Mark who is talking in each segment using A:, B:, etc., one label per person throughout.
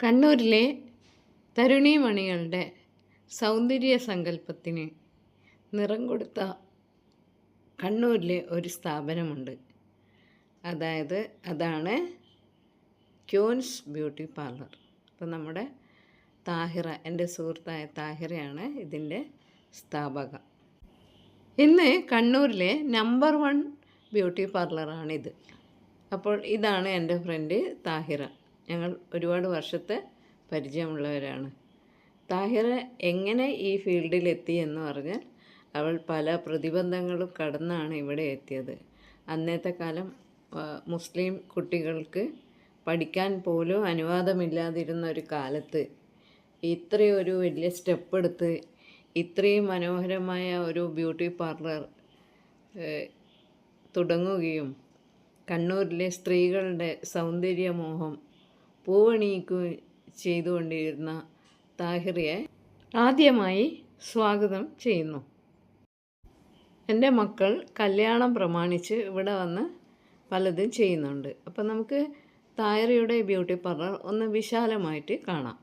A: കണ്ണൂരിലെ തരുണീമണികളുടെ സൗന്ദര്യ സങ്കല്പത്തിന് നിറം കൊടുത്ത കണ്ണൂരിലെ ഒരു സ്ഥാപനമുണ്ട്. അതാണ് ക്യൂൻസ് ബ്യൂട്ടി പാർലർ. അപ്പോൾ നമ്മുടെ താഹിറ, എൻ്റെ സുഹൃത്തായ താഹിറയാണ് ഇതിൻ്റെ സ്ഥാപക. ഇന്ന് കണ്ണൂരിലെ നമ്പർ 1 ബ്യൂട്ടി പാർലറാണിത്. അപ്പോൾ ഇതാണ് എൻ്റെ ഫ്രണ്ട് താഹിറ. ഞങ്ങൾ ഒരുപാട് വർഷത്തെ പരിചയമുള്ളവരാണ്. താഹിറ എങ്ങനെ ഈ ഫീൽഡിലെത്തി എന്ന് പറഞ്ഞാൽ, അവൾ പല പ്രതിബന്ധങ്ങളും കടന്നാണ് ഇവിടെ എത്തിയത്. അന്നത്തെ കാലം മുസ്ലിം കുട്ടികൾക്ക് പഠിക്കാൻ പോലും അനുവാദമില്ലാതിരുന്ന ഒരു കാലത്ത് ഇത്രയൊരു വലിയ സ്റ്റെപ്പ് എടുത്ത് ഇത്രയും മനോഹരമായ ഒരു ബ്യൂട്ടി പാർലർ തുടങ്ങുകയും കണ്ണൂരിലെ സ്ത്രീകളുടെ സൗന്ദര്യമോഹം പൂവണിയിക്കുകയും ചെയ്തുകൊണ്ടിരുന്ന താഹിറയെ ആദ്യമായി സ്വാഗതം ചെയ്യുന്നു. എൻ്റെ മക്കൾ കല്യാണം പ്രമാണിച്ച് ഇവിടെ വന്ന് പലതും ചെയ്യുന്നുണ്ട്. അപ്പം നമുക്ക് താഹിറയുടെ ബ്യൂട്ടി പാർലർ ഒന്ന് വിശാലമായിട്ട് കാണാം.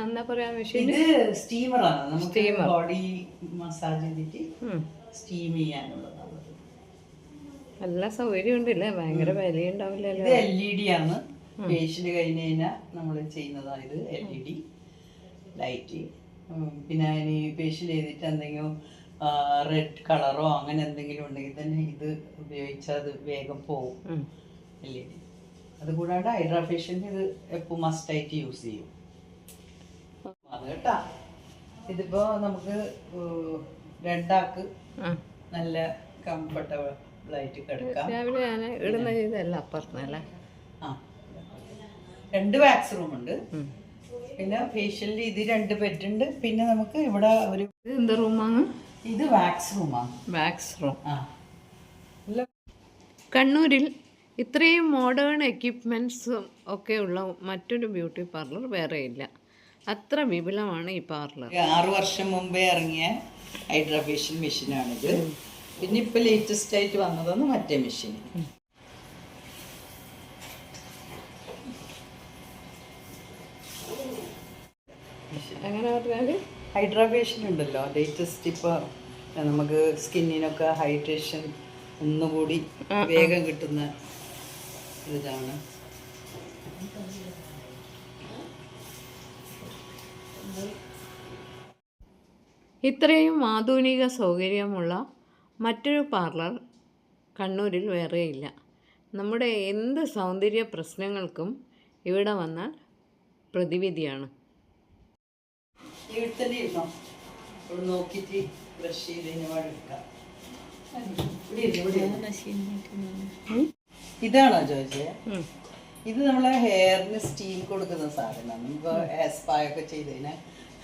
A: എന്നാ പറയാ, മെഷീൻ
B: സ്റ്റീമറാണ്. നമുക്ക് ബോഡി മസാജ് ചെയ്തിട്ട് സ്റ്റീം ചെയ്യാനുള്ളതാണ്.
A: നല്ല സൗകര്യം ഉണ്ടല്ലേ, ഭയങ്കര വിലയുണ്ടാവില്ലല്ലോ.
B: ഇത് LED ആണ്. ഫേഷ്യൽ കഴിഞ്ഞ് കഴിഞ്ഞാൽ നമ്മൾ ചെയ്യുന്നതാണ് ഇത് LED ലൈറ്റ്. പിന്നെ അതിന് ഫേഷ്യൽ ചെയ്തിട്ട് എന്തെങ്കിലും റെഡ് കളറോ അങ്ങനെ എന്തെങ്കിലും ഉണ്ടെങ്കിൽ തന്നെ ഇത് ഉപയോഗിച്ചാൽ അത് വേഗം പോകും LED. അതുകൂടാണ്ട് ഹൈഡ്രാ ഫേഷ്യലിന് ഇത് എപ്പോൾ മസ്റ്റായിട്ട് യൂസ് ചെയ്യും. അത് കേട്ടാ, ഇതിപ്പോ നമുക്ക് രണ്ടാൾക്ക് നല്ല കംഫർട്ടബിൾ ആയിട്ട് കിടക്കാം.
A: രാവിലെ ഞാൻ ഇടുന്ന ചെയ്തല്ല അപ്പുറത്തല്ലേ.
B: ആ, 2 വാക്സ് റൂം ഉണ്ട്. പിന്നെ ഫേഷ്യലിൽ ഇത് 2 ബെഡ് ഉണ്ട്. പിന്നെ നമുക്ക് ഇവിടെ ഒരു
A: എന്ത് റൂമാണ്?
B: ഇത് വാക്സ് റൂമാണ്.
A: Wax room. കണ്ണൂരിൽ ഇത്രയും മോഡേൺ എക്യുപ്മെൻറ്റ്സും ഒക്കെ ഉള്ള മറ്റൊരു ബ്യൂട്ടി പാർലർ വേറെ ഇല്ല. അത്ര വിപുലമാണ് ഈ പാർലർ.
B: 6 വർഷം മുമ്പേ ഇറങ്ങിയ ഹൈഡ്രാ ഫേഷ്യൽ മെഷീനാണിത്. പിന്നെ ഇപ്പൊ ലേറ്റസ്റ്റ് ആയിട്ട് വന്നതാണ് മറ്റേ മെഷീൻ.
A: അങ്ങനെ പറഞ്ഞാല്
B: ഹൈഡ്രാ ഫേഷ്യൽ ഉണ്ടല്ലോ ലേറ്റസ്റ്റ്. ഇപ്പൊ നമുക്ക് സ്കിന്നിനൊക്കെ ഹൈഡ്രേഷൻ ഒന്നുകൂടി വേഗം കിട്ടുന്ന ഇതാണ്.
A: ഇത്രയും ആധുനിക സൗകര്യമുള്ള മറ്റൊരു പാർലർ കണ്ണൂരിൽ വേറെയില്ല. നമ്മുടെ എന്ത് സൗന്ദര്യ പ്രശ്നങ്ങൾക്കും ഇവിടെ വന്നാൽ പ്രതിവിധിയാണ്.
B: ഇതാണോ ചോദിച്ചേ? ഇത് നമ്മളെ ഹെയറിന് സ്റ്റീം കൊടുക്കുന്ന സാധനമാണ്. ഇപ്പോൾ ഹെയർ സ്പാ ഒക്കെ ചെയ്ത് കഴിഞ്ഞാൽ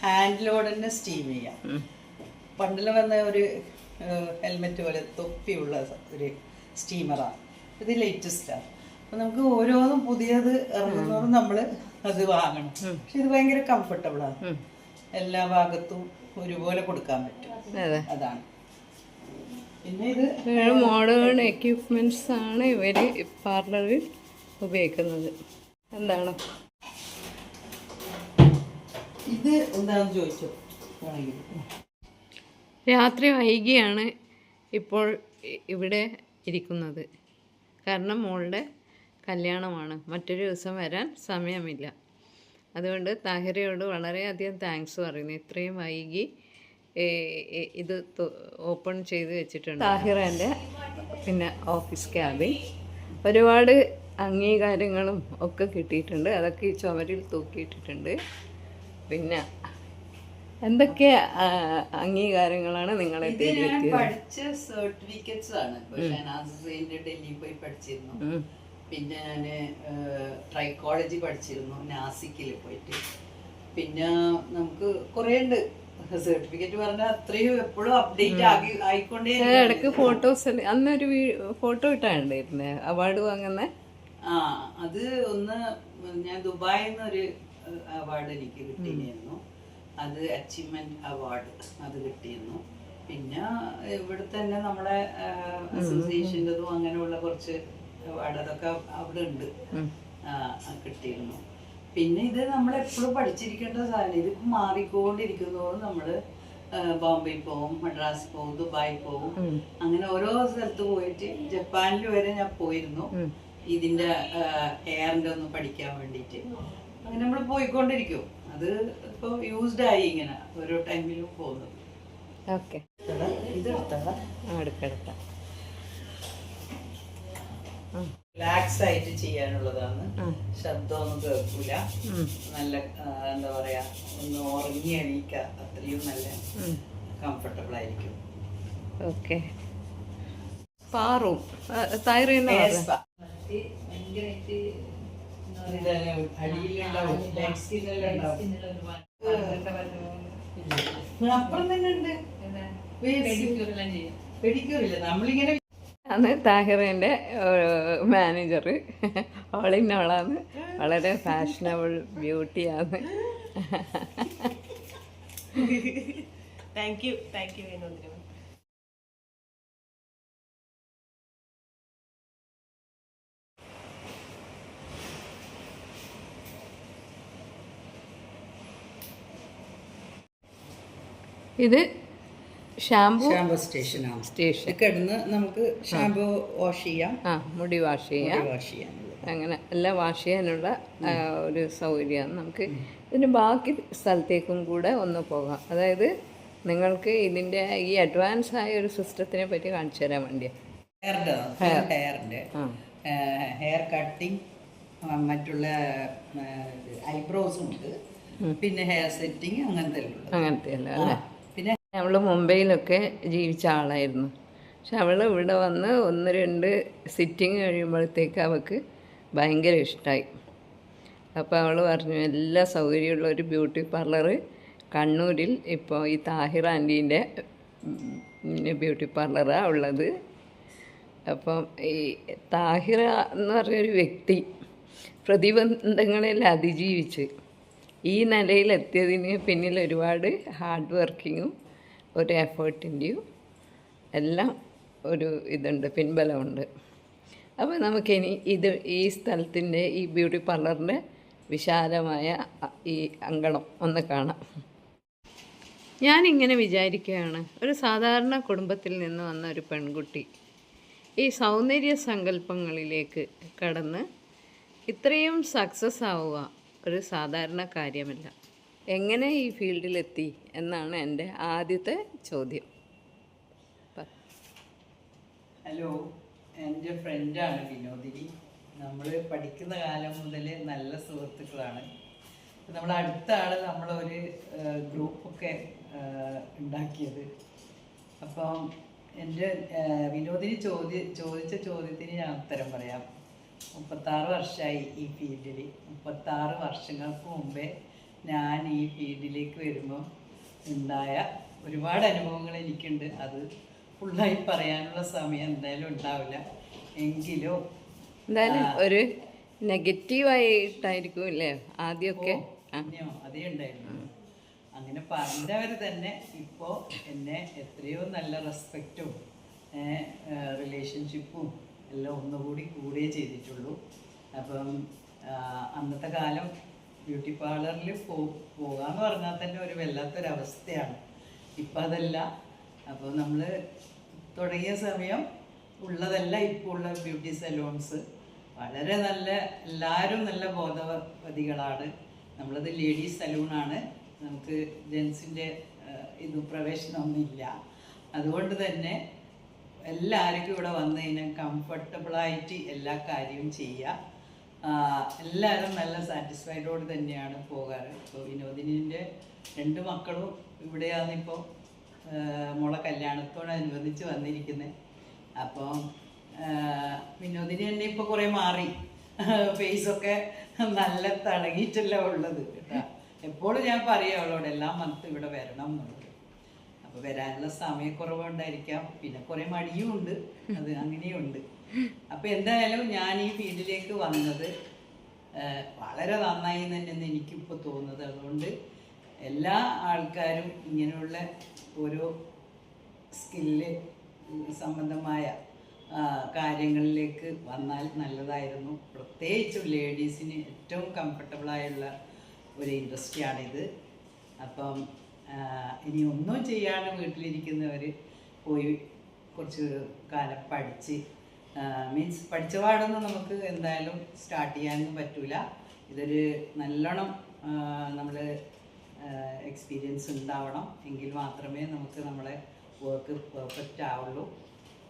B: ഹാൻഡിലോട് തന്നെ സ്റ്റീം ചെയ്യാം. പണ്ടിൽ വന്ന ഒരു ഹെൽമെറ്റ് പോലെ തൊപ്പിയുള്ള ഒരു സ്റ്റീമറാണ് ഇത്. ലേറ്റസ്റ്റാണ്. അപ്പം നമുക്ക് ഓരോന്നും പുതിയത് ഇറങ്ങുന്നതും നമ്മൾ അത് വാങ്ങണം. പക്ഷെ ഇത് ഭയങ്കര കംഫർട്ടബിളാണ്. എല്ലാ ഭാഗത്തും ഒരുപോലെ കൊടുക്കാൻ പറ്റും. അതാണ്. പിന്നെ ഇത്
A: മോഡേൺ എക്യുപ്മെന്റ്സ് ആണ് ഇവർ പാർലറിൽ ഉപയോഗിക്കുന്നത്. എന്താണ്
B: ഇത്? എന്താണെന്ന് ചോദിച്ചോ.
A: രാത്രി വൈകിയാണ് ഇപ്പോൾ ഇവിടെ ഇരിക്കുന്നത്. കാരണം മോളുടെ കല്യാണമാണ്. മറ്റൊരു ദിവസം വരാൻ സമയമില്ല. അതുകൊണ്ട് താഹിറയോട് വളരെയധികം താങ്ക്സ് പറയുന്നു. ഇത്രയും വൈകി ഇത് ഓപ്പൺ ചെയ്ത് വെച്ചിട്ടുണ്ട്. താഹിറേൻ്റെ പിന്നെ ഓഫീസ് ക്യാബിൻ ഒരുപാട് അംഗീകാരങ്ങളും ഒക്കെ കിട്ടിയിട്ടുണ്ട്. അതൊക്കെ ഈ ചുമരിൽ തൂക്കിയിട്ടിട്ടുണ്ട്. പിന്നെ എന്തൊക്കെ അംഗീകാരങ്ങളാണ് നിങ്ങളെ
B: പഠിച്ച സർട്ടിഫിക്കറ്റ്സ് ആണ്. ഡൽഹി പോയി പഠിച്ചിരുന്നു. പിന്നെ ഞാന് ട്രൈക്കോളജി പഠിച്ചിരുന്നു നാസിക്കിൽ പോയിട്ട്. പിന്നെ നമുക്ക് കുറേ ഉണ്ട് സർട്ടിഫിക്കറ്റ് പറഞ്ഞാൽ അത്രയും എപ്പോഴും അപ്ഡേറ്റ് ആയിക്കൊണ്ടേ.
A: ഇടയ്ക്ക് ഫോട്ടോസ് അന്നൊരു ഫോട്ടോ ഇട്ടാണ്ടായിരുന്നേ അവാർഡ് വാങ്ങുന്ന.
B: അത് ഒന്ന് ഞാൻ ദുബായിൽ നിന്നൊരു അവാർഡ് എനിക്ക് കിട്ടിയിരുന്നു. അത് അച്ചീവ്മെന്റ് അവാർഡ് അത് കിട്ടിയിരുന്നു. പിന്നെ ഇവിടെ തന്നെ നമ്മളെ അസോസിയേഷൻ്റെതും അങ്ങനെയുള്ള കുറച്ച് അവാർഡ് അതൊക്കെ അവിടെ ഉണ്ട്. കിട്ടിയിരുന്നു. പിന്നെ ഇത് നമ്മൾ എപ്പോഴും പഠിച്ചിരിക്കേണ്ട സാധനം. ഇത് മാറിക്കൊണ്ടിരിക്കുന്നതോറും നമ്മൾ ബോംബെയിൽ പോവും, മദ്രാസ് പോവും, ദുബായി പോവും, അങ്ങനെ ഓരോ സ്ഥലത്ത് പോയിട്ട് ജപ്പാനിൽ വരെ ഞാൻ പോയിരുന്നു ഇതിന്റെ ഹെയറിന്റെ ഒന്ന് പഠിക്കാൻ വേണ്ടിയിട്ട്. അങ്ങനെ നമ്മൾ പോയിക്കൊണ്ടിരിക്കും. അത് ഇപ്പോൾ യൂസ്ഡ് ആയി ഇങ്ങനെ ഓരോ ടൈമിലും പോകുന്നത്.
A: ഓക്കെ,
B: ഇത് എടുത്താ
A: എടുക്കാം.
B: റിലാക്സ് ആയിട്ട് ചെയ്യാനുള്ളതാണ്. ശബ്ദമൊന്നും കേൾക്കൂല. നല്ല എന്താ പറയാ, ഒന്ന് ഉറങ്ങി എണീക്ക, അത്രയും നല്ല കംഫർട്ടബിൾ ആയിരിക്കും.
A: ഓക്കെ, പാറും തൈറോയിഡ്
B: അപ്പുറം തന്നെ ഉണ്ട്. പെഡിക്യൂറില്ല, നമ്മളിങ്ങനെ
A: ആണ് താഹിറിൻ്റെ മാനേജർ. ഓളിനോളാണ്, വളരെ ഫാഷനബിൾ ബ്യൂട്ടിയാണ്.
C: Thank you Vinodini.
A: ഇത് ഷാംപൂ
B: സ്റ്റേഷനാണ്.
A: സ്റ്റേഷൻ
B: കിടന്ന് നമുക്ക് ഷാമ്പു വാഷ് ചെയ്യാം,
A: മുടി വാഷ് ചെയ്യാം, അങ്ങനെ എല്ലാം വാഷ് ചെയ്യാനുള്ള ഒരു സൗകര്യമാണ് നമുക്ക്. ഇതിന് ബാക്കി സ്ഥലത്തേക്കും കൂടെ ഒന്ന് പോകാം. അതായത് നിങ്ങൾക്ക് ഇതിൻ്റെ ഈ അഡ്വാൻസ് ആയ ഒരു സിസ്റ്റത്തിനെ പറ്റി കാണിച്ചു തരാൻ വേണ്ടിയാണ്.
B: ഹെയറിൻ്റെ ഹെയർ കട്ടിങ്, മറ്റുള്ള ഐബ്രോസും ഉണ്ട്, പിന്നെ ഹെയർ സെറ്റിങ്, അങ്ങനത്തെ
A: അല്ലേ. പിന്നെ അവൾ മുംബൈയിലൊക്കെ ജീവിച്ച ആളായിരുന്നു. പക്ഷെ അവൾ ഇവിടെ വന്ന് 1-2 സിറ്റിങ് കഴിയുമ്പോഴത്തേക്ക് അവൾക്ക് ഭയങ്കര ഇഷ്ടമായി. അപ്പോൾ അവൾ പറഞ്ഞു എല്ലാ സൗകര്യമുള്ള ഒരു ബ്യൂട്ടി പാർലർ കണ്ണൂരിൽ ഇപ്പോൾ ഈ താഹിർ ആൻറ്റീൻ്റെ ബ്യൂട്ടി പാർലറാണ് ഉള്ളത്. അപ്പം ഈ താഹിറ എന്ന് പറഞ്ഞൊരു വ്യക്തി പ്രതിബന്ധങ്ങളിൽ അതിജീവിച്ച് ഈ നിലയിലെത്തിയതിന് പിന്നിൽ ഒരുപാട് ഹാർഡ് വർക്കിങ്ങും ഒരു എഫേർട്ടിൻ്റെയും എല്ലാം ഒരു ഇതുണ്ട്, പിൻബലമുണ്ട്. അപ്പോൾ നമുക്കിനി ഈ സ്ഥലത്തിൻ്റെ ഈ ബ്യൂട്ടി പാർലറിൻ്റെ വിശാലമായ ഈ അങ്കണം ഒന്ന് കാണാം. ഞാനിങ്ങനെ വിചാരിക്കുകയാണ്, ഒരു സാധാരണ കുടുംബത്തിൽ നിന്ന് വന്ന ഒരു പെൺകുട്ടി ഈ സൗന്ദര്യ സങ്കല്പങ്ങളിലേക്ക് കടന്ന് ഇത്രയും സക്സസ് ആവുക ഒരു സാധാരണ കാര്യമല്ല. എങ്ങനെ ഈ ഫീൽഡിലെത്തി എന്നാണ് എൻ്റെ ആദ്യത്തെ ചോദ്യം.
B: ഹലോ, എൻ്റെ ഫ്രണ്ടാണ് വിനോദിനി. നമ്മൾ പഠിക്കുന്ന കാലം മുതൽ നല്ല സുഹൃത്തുക്കളാണ്. നമ്മൾ അടുത്താണ് നമ്മളൊരു ഗ്രൂപ്പൊക്കെ ഉണ്ടാക്കിയത്. അപ്പം എൻ്റെ വിനോദിനി ചോദിച്ച ചോദ്യത്തിന് ഞാൻ ഉത്തരം പറയാം. 36 വർഷമായി ഈ ഫീൽഡിൽ. 36 വർഷങ്ങൾക്ക് മുമ്പേ ഞാൻ ഈ ഫീൽഡിലേക്ക് വരുമ്പോൾ ഉണ്ടായ ഒരുപാട് അനുഭവങ്ങൾ എനിക്കുണ്ട്. അത് ഫുള്ളായി പറയാനുള്ള സമയം എന്തായാലും ഉണ്ടാവില്ല. എങ്കിലും
A: എന്തായാലും ഒരു നെഗറ്റീവായിട്ടായിരിക്കും അല്ലേ ആദ്യമൊക്കെ?
B: അതേ ഉണ്ടായിരുന്നു. അങ്ങനെ പറഞ്ഞവർ തന്നെ ഇപ്പോൾ എന്നെ എത്രയോ നല്ല റെസ്പെക്റ്റും റിലേഷൻഷിപ്പും എല്ലാം ഒന്നുകൂടി കൂടുകയേ ചെയ്തിട്ടുള്ളൂ. അപ്പം അന്നത്തെ കാലം ബ്യൂട്ടി പാർലറിൽ പോകാമെന്ന് പറഞ്ഞാൽ തന്നെ ഒരു വല്ലാത്തൊരവസ്ഥയാണ്. ഇപ്പം അതല്ല. അപ്പോൾ നമ്മൾ തുടങ്ങിയ സമയം ഉള്ളതല്ല ഇപ്പോൾ ഉള്ള ബ്യൂട്ടി സലൂൺസ്. വളരെ നല്ല, എല്ലാവരും നല്ല ബോധവതികളാണ്. നമ്മളത് ലേഡീസ് സലൂണാണ്. നമുക്ക് ജെൻസിൻ്റെ പ്രവേശനമൊന്നുമില്ല. അതുകൊണ്ട് തന്നെ എല്ലാവർക്കും ഇവിടെ വന്നു കഴിഞ്ഞാൽ കംഫർട്ടബിളായിട്ട് എല്ലാ കാര്യവും ചെയ്യുക. എല്ലാവരും നല്ല സാറ്റിസ്ഫൈഡോട് തന്നെയാണ് പോകാറ്. ഇപ്പോൾ വിനോദിനിൻ്റെ 2 മക്കളും ഇവിടെയാണിപ്പോൾ മോളെ കല്യാണത്തോടനുബന്ധിച്ച് വന്നിരിക്കുന്നത്. അപ്പം വിനോദിനി തന്നെ ഇപ്പോൾ കുറേ മാറി, ഫേസൊക്കെ നല്ല തടങ്ങിയിട്ടല്ല ഉള്ളത് കേട്ടോ. എപ്പോഴും ഞാൻ പറയാം അവളോട് എല്ലാ മന്ത് ഇവിടെ വരണം എന്നുള്ളത്. അപ്പോൾ വരാനുള്ള സമയക്കുറവുണ്ടായിരിക്കാം, പിന്നെ കുറേ മടിയും ഉണ്ട്, അത് അങ്ങനെയുണ്ട്. അപ്പോൾ എന്തായാലും ഞാൻ ഈ ഫീൽഡിലേക്ക് വന്നത് വളരെ നന്നായി തന്നെയെന്ന് എനിക്കിപ്പോൾ തോന്നുന്നത്. അതുകൊണ്ട് എല്ലാ ആൾക്കാരും ഇങ്ങനെയുള്ള ഓരോ സ്കില്ല് സംബന്ധമായ കാര്യങ്ങളിലേക്ക് വന്നാൽ നല്ലതായിരുന്നു. പ്രത്യേകിച്ചും ലേഡീസിന് ഏറ്റവും കംഫർട്ടബിളായുള്ള ഒരു ഇൻഡസ്ട്രിയാണിത്. അപ്പം ഇനി ഒന്നും ചെയ്യാതെ വീട്ടിലിരിക്കുന്നവർ പോയി കുറച്ച് കാലം പഠിച്ച് മീൻസ് പഠിച്ച പാടൊന്നും നമുക്ക് എന്തായാലും സ്റ്റാർട്ട് ചെയ്യാനൊന്നും പറ്റില്ല. ഇതൊരു നല്ലോണം നമ്മൾ എക്സ്പീരിയൻസ് ഉണ്ടാവണം. എങ്കിൽ മാത്രമേ നമുക്ക് നമ്മളെ വർക്ക് പെർഫെക്റ്റ് ആവുള്ളൂ.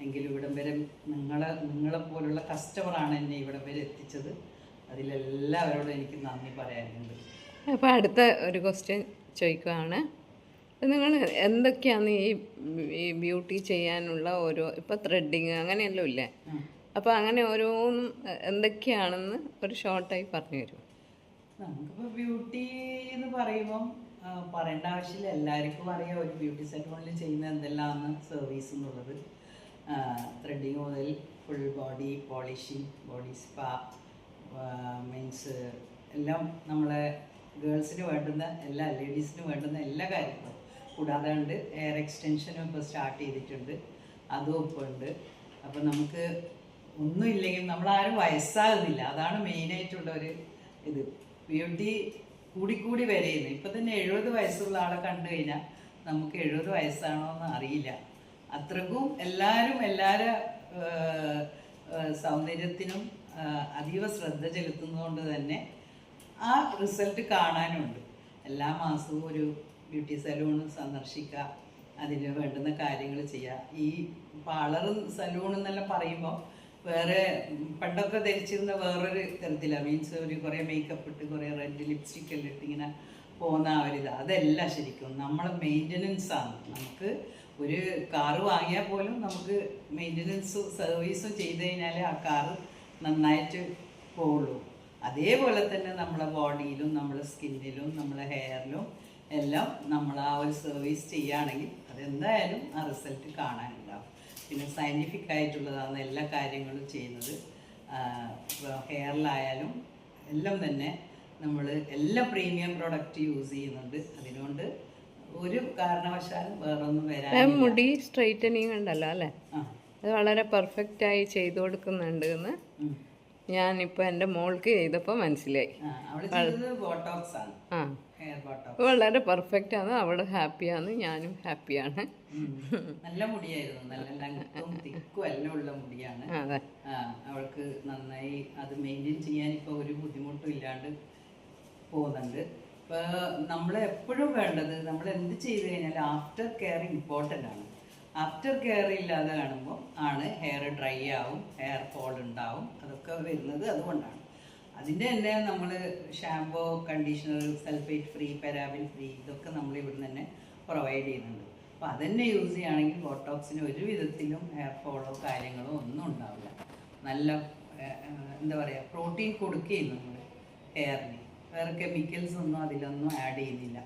B: എങ്കിൽ ഇവിടം വരെ നിങ്ങളെപ്പോലുള്ള കസ്റ്റമറാണ് എന്നെ ഇവിടം വരെ എത്തിച്ചത്. അതിലെല്ലാവരോടും എനിക്ക് നന്ദി പറയാനുണ്ട്.
A: അപ്പോൾ അടുത്ത ഒരു ക്വസ്റ്റ്യൻ ചോദിക്കുകയാണ്. നിങ്ങൾ എന്തൊക്കെയാണ് ഈ ബ്യൂട്ടി ചെയ്യാനുള്ള ഓരോ ഇപ്പോൾ ത്രെഡിങ് അങ്ങനെയെല്ലാം ഇല്ലേ? അപ്പോൾ അങ്ങനെ ഓരോന്നും എന്തൊക്കെയാണെന്ന് ഒരു ഷോർട്ടായി പറഞ്ഞു തരും.
B: നമുക്കിപ്പോൾ ബ്യൂട്ടി എന്ന് പറയുമ്പം പറയേണ്ട ആവശ്യമില്ല, എല്ലാവർക്കും അറിയാം ഒരു ബ്യൂട്ടി സെലൂണിൽ ചെയ്യുന്ന എന്തെല്ലാമാണ് സർവീസ് എന്നുള്ളത്. ത്രെഡിങ് മുതൽ full body polishing, body spa, means എല്ലാം നമ്മളെ ഗേൾസിന് വേണ്ടുന്ന എല്ലാ ലേഡീസിന് വേണ്ടുന്ന എല്ലാ കാര്യങ്ങളും. കൂടാതെ ഉണ്ട് ഹെയർ എക്സ്റ്റൻഷനും ഇപ്പോൾ സ്റ്റാർട്ട് ചെയ്തിട്ടുണ്ട്, അതും ഇപ്പോൾ ഉണ്ട്. അപ്പോൾ നമുക്ക് ഒന്നുമില്ലെങ്കിൽ നമ്മളാരും വയസ്സാകുന്നില്ല, അതാണ് മെയിനായിട്ടുള്ള ഒരു ഇത്. ബ്യൂട്ടി കൂടിക്കൂടി വരെയുന്നു. ഇപ്പം തന്നെ 70 വയസ്സുള്ള ആളെ കണ്ടു കഴിഞ്ഞാൽ നമുക്ക് 70 വയസ്സാണോ എന്ന് അറിയില്ല. അത്രക്കും എല്ലാവരും സൗന്ദര്യത്തിനും അതീവ ശ്രദ്ധ ചെലുത്തുന്നതുകൊണ്ട് തന്നെ ആ റിസൾട്ട് കാണാനുണ്ട്. എല്ലാ മാസവും ഒരു ബ്യൂട്ടി സലൂൺ സന്ദർശിക്കുക, അതിന് വേണ്ടുന്ന കാര്യങ്ങൾ ചെയ്യുക. ഈ പാർലർ സലൂൺ എന്നെല്ലാം പറയുമ്പോൾ വേറെ പണ്ടൊക്കെ ധരിച്ചിരുന്ന വേറൊരു തരത്തിലാണ്. മീൻസ് ഒരു കുറേ മേക്കപ്പ് ഇട്ട് കുറേ റെഡ് ലിപ്സ്റ്റിക് എല്ലാം ഇട്ട് ഇങ്ങനെ പോകുന്ന ആ ഒരിത് അതല്ല. ശരിക്കും നമ്മളെ മെയിൻ്റനൻസ് ആണ്. നമുക്ക് ഒരു കാറ് വാങ്ങിയാൽ പോലും നമുക്ക് മെയിൻ്റനൻസും സർവീസും ചെയ്ത് കഴിഞ്ഞാൽ ആ കാറ് നന്നായിട്ട് പോവുള്ളൂ. അതേപോലെ തന്നെ നമ്മളെ ബോഡിയിലും നമ്മളെ സ്കിന്നിലും നമ്മളെ ഹെയറിലും എല്ലാം നമ്മൾ ആ ഒരു സർവീസ് ചെയ്യുകയാണെങ്കിൽ അതെന്തായാലും ആ റിസൾട്ട് കാണാനുണ്ടാവും. പിന്നെ സയൻറ്റിഫിക് ആയിട്ടുള്ളതാണ് എല്ലാ കാര്യങ്ങളും ചെയ്യുന്നത്. ഹെയറിലായാലും എല്ലാം തന്നെ നമ്മൾ എല്ലാ പ്രീമിയം പ്രോഡക്റ്റ് യൂസ് ചെയ്യുന്നുണ്ട്. അതിനുകൊണ്ട് ഒരു കാരണവശാലും വേറൊന്നും വരാൻ.
A: മുടി സ്ട്രൈറ്റനിങ് ഉണ്ടല്ലോ അല്ലേ, അത് വളരെ പെർഫെക്റ്റായി ചെയ്തു കൊടുക്കുന്നുണ്ട് എന്ന് ഞാനിപ്പോൾ എൻ്റെ മോൾക്ക് ചെയ്തപ്പോൾ മനസ്സിലായി. വളരെ പെർഫെക്റ്റ് ആണ്, അവൾ ഹാപ്പിയാണ്, ഞാനും ഹാപ്പിയാണ്.
B: നല്ല മുടിയായിരുന്നു, നല്ല ലെങ്ത്തും തിക്കും എല്ലാം ഉള്ള മുടിയാണ്. അവൾക്ക് നന്നായി അത് മെയിൻറ്റെയിൻ ചെയ്യാൻ ഇപ്പോൾ ഒരു ബുദ്ധിമുട്ടും ഇല്ലാണ്ട് പോകുന്നുണ്ട്. ഇപ്പോൾ നമ്മൾ എപ്പോഴും വേണ്ടത് നമ്മൾ എന്ത് ചെയ്ത് കഴിഞ്ഞാൽ ആഫ്റ്റർ കെയർ ഇമ്പോർട്ടൻ്റ് ആണ്. ആഫ്റ്റർ കെയർ ഇല്ലാതെ കാണുമ്പോൾ ആണ് ഹെയർ ഡ്രൈ ആവും, ഹെയർ ഫോൾ ഉണ്ടാവും. അതൊക്കെ വരുന്നത് അതുകൊണ്ടാണ്. അതിൻ്റെ തന്നെ നമ്മൾ shampoo, conditioner, sulphate free, paraben free ഇതൊക്കെ നമ്മൾ ഇവിടെ തന്നെ പ്രൊവൈഡ് ചെയ്യുന്നുണ്ട്. അപ്പോൾ അതന്നെ യൂസ് ചെയ്യുകയാണെങ്കിൽ ബോട്ടോക്സിന് ഒരു വിധത്തിലും ഹെയർ ഫോളോ കാര്യങ്ങളോ ഒന്നും ഉണ്ടാവില്ല. നല്ല എന്താ പറയുക, പ്രോട്ടീൻ കൊടുക്കുകയും നമ്മൾ ഹെയറിന് വേറെ കെമിക്കൽസ് ഒന്നും അതിലൊന്നും ആഡ് ചെയ്യുന്നില്ല.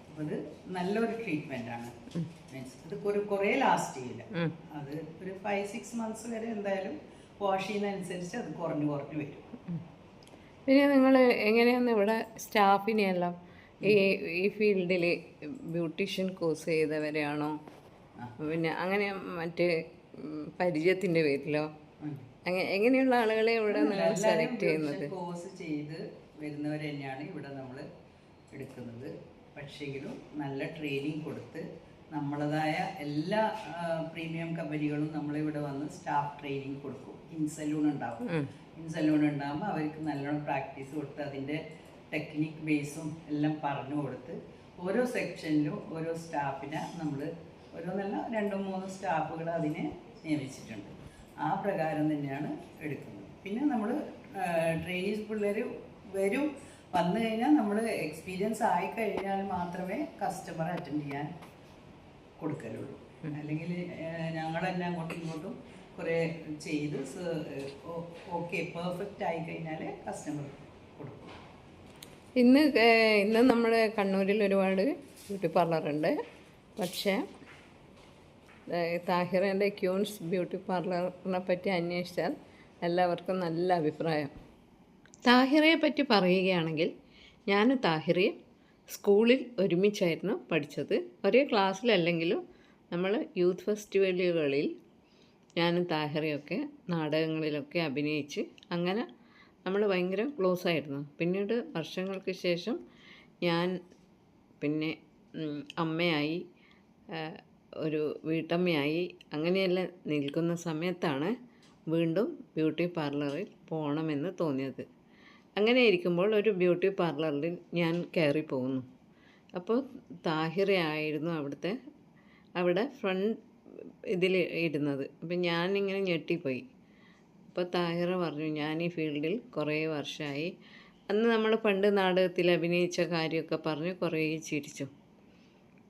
B: അപ്പോൾ അത് നല്ലൊരു ട്രീറ്റ്മെൻറ്റാണ്. മീൻസ് അത് കുറേ ലാസ്റ്റ് ചെയ്യില്ല. അത് ഒരു 5-6 മന്ത്സ് വരെ എന്തായാലും വാഷ് ചെയ്യുന്നതനുസരിച്ച് അത് കുറഞ്ഞു വരും.
A: പിന്നെ നിങ്ങൾ എങ്ങനെയാണ് ഇവിടെ സ്റ്റാഫിനെയെല്ലാം ഈ ഫീൽഡിൽ ബ്യൂട്ടീഷ്യൻ കോഴ്സ് ചെയ്തവരെയാണോ, പിന്നെ അങ്ങനെ മറ്റ് പരിചയത്തിൻ്റെ പേരിലോ എങ്ങനെയുള്ള ആളുകളെ ഇവിടെ നിങ്ങൾ സെലക്ട് ചെയ്യുന്നത്?
B: കോഴ്സ് ചെയ്ത് വരുന്നവർ തന്നെയാണ് ഇവിടെ നമ്മൾ എടുക്കുന്നത്. പക്ഷേങ്കിലും നല്ല ട്രെയിനിങ് കൊടുത്ത് നമ്മളതായ എല്ലാ പ്രീമിയം കമ്പനികളും നമ്മളിവിടെ വന്ന് സ്റ്റാഫ് ട്രെയിനിങ് കൊടുക്കും. ഇൻസലൂൺ ഉണ്ടാവും. ഇൻസലൂൺ ഉണ്ടാകുമ്പോൾ അവർക്ക് നല്ലോണം പ്രാക്ടീസ് കൊടുത്ത് അതിൻ്റെ ടെക്നിക് ബേസും എല്ലാം പറഞ്ഞു കൊടുത്ത് ഓരോ സെക്ഷനിലും ഓരോ സ്റ്റാഫിനെ നമ്മൾ ഓരോന്നല്ല 2-3 സ്റ്റാഫുകൾ അതിനെ നിയമിച്ചിട്ടുണ്ട്. ആ പ്രകാരം തന്നെയാണ് എടുക്കുന്നത്. പിന്നെ നമ്മൾ ട്രെയിനീസ് പിള്ളേർ വന്നു കഴിഞ്ഞാൽ നമ്മൾ എക്സ്പീരിയൻസ് ആയി കഴിഞ്ഞാൽ മാത്രമേ കസ്റ്റമർ അറ്റൻഡ് ചെയ്യാൻ കൊടുക്കലുള്ളൂ. അല്ലെങ്കിൽ ഞങ്ങൾ തന്നെ അങ്ങോട്ടും ഇങ്ങോട്ടും കുറേ ചെയ്ത് ഓക്കെ പെർഫെക്റ്റ് ആയി കഴിഞ്ഞാൽ കസ്റ്റമർ കൊടുക്കും.
A: ഇന്ന് നമ്മുടെ കണ്ണൂരിൽ ഒരുപാട് ബ്യൂട്ടി പാർലറുണ്ട്. പക്ഷേ താഹിറിൻ്റെ ക്യൂൻസ് ബ്യൂട്ടി പാർലറിനെ പറ്റി അന്വേഷിച്ചാൽ എല്ലാവർക്കും നല്ല അഭിപ്രായം. താഹിറയെ പറ്റി പറയുകയാണെങ്കിൽ ഞാനും താഹിറയും സ്കൂളിൽ ഒരുമിച്ചായിരുന്നു പഠിച്ചത്. ഒരേ ക്ലാസ്സിലല്ലെങ്കിലും നമ്മൾ യൂത്ത് ഫെസ്റ്റിവലുകളിൽ ഞാനും താഹിറയൊക്കെ നാടകങ്ങളിലൊക്കെ അഭിനയിച്ച് അങ്ങനെ നമ്മൾ ഭയങ്കര ക്ലോസ് ആയിരുന്നു. പിന്നീട് വർഷങ്ങൾക്ക് ശേഷം ഞാൻ പിന്നെ അമ്മയായി, ഒരു വീട്ടമ്മയായി, അങ്ങനെയെല്ലാം നിൽക്കുന്ന സമയത്താണ് വീണ്ടും ബ്യൂട്ടി പാർലറിൽ പോകണമെന്ന് തോന്നിയത്. അങ്ങനെ ഇരിക്കുമ്പോൾ ഒരു ബ്യൂട്ടി പാർലറിൽ ഞാൻ കയറി പോകുന്നു. അപ്പോൾ താഹിറയായിരുന്നു അവിടെ ഫ്രണ്ട് ഇതിൽ ഇരുന്നത്. അപ്പം ഞാനിങ്ങനെ ഞെട്ടിപ്പോയി. അപ്പോൾ താഹിറ പറഞ്ഞു, ഞാൻ ഈ ഫീൽഡിൽ കുറേ വർഷമായി. അന്ന് നമ്മൾ പണ്ട് നാടകത്തിൽ അഭിനയിച്ച കാര്യമൊക്കെ പറഞ്ഞ് കുറേ ചിരിച്ചു.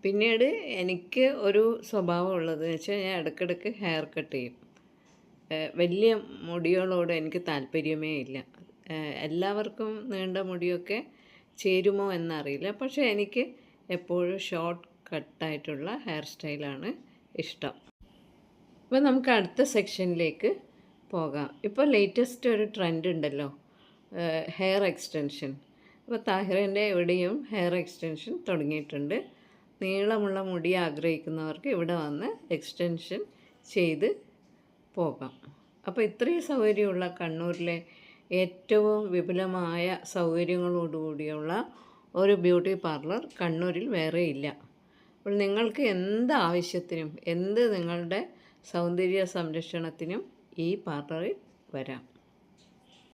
A: പിന്നീട് എനിക്ക് ഒരു സ്വഭാവം ഉള്ളതെന്ന് വെച്ചാൽ ഞാൻ ഇടയ്ക്കിടയ്ക്ക് ഹെയർ കട്ട് ചെയ്യും. വലിയ മുടികളോട് എനിക്ക് താല്പര്യമേ ഇല്ല. എല്ലാവർക്കും നീണ്ട മുടിയൊക്കെ ചേരുമോ എന്നറിയില്ല, പക്ഷേ എനിക്ക് എപ്പോഴും ഷോർട്ട് കട്ടായിട്ടുള്ള ഹെയർ സ്റ്റൈലാണ് ഇഷ്ടം. അപ്പോൾ നമുക്ക് അടുത്ത സെക്ഷനിലേക്ക് പോകാം. ഇപ്പോൾ ലേറ്റസ്റ്റ് ഒരു ട്രെൻഡ് ഉണ്ടല്ലോ, ഹെയർ എക്സ്റ്റൻഷൻ. അപ്പോൾ താഹിറേൻ്റെ എവിടെയും ഹെയർ എക്സ്റ്റൻഷൻ തുടങ്ങിയിട്ടുണ്ട്. നീളമുള്ള മുടി ആഗ്രഹിക്കുന്നവർക്ക് ഇവിടെ വന്ന് എക്സ്റ്റൻഷൻ ചെയ്ത് പോകാം. അപ്പോൾ ഇത്രയും സൗകര്യമുള്ള കണ്ണൂരിലെ ഏറ്റവും വിപുലമായ സൗകര്യങ്ങളോടുകൂടിയുള്ള ഒരു ബ്യൂട്ടി പാർലർ കണ്ണൂരിൽ വേറെ ഇല്ല. അപ്പോൾ നിങ്ങൾക്ക് എന്ത് ആവശ്യത്തിനും നിങ്ങളുടെ സൗന്ദര്യ സംരക്ഷണത്തിനും ഈ പാർലറിൽ വരാം.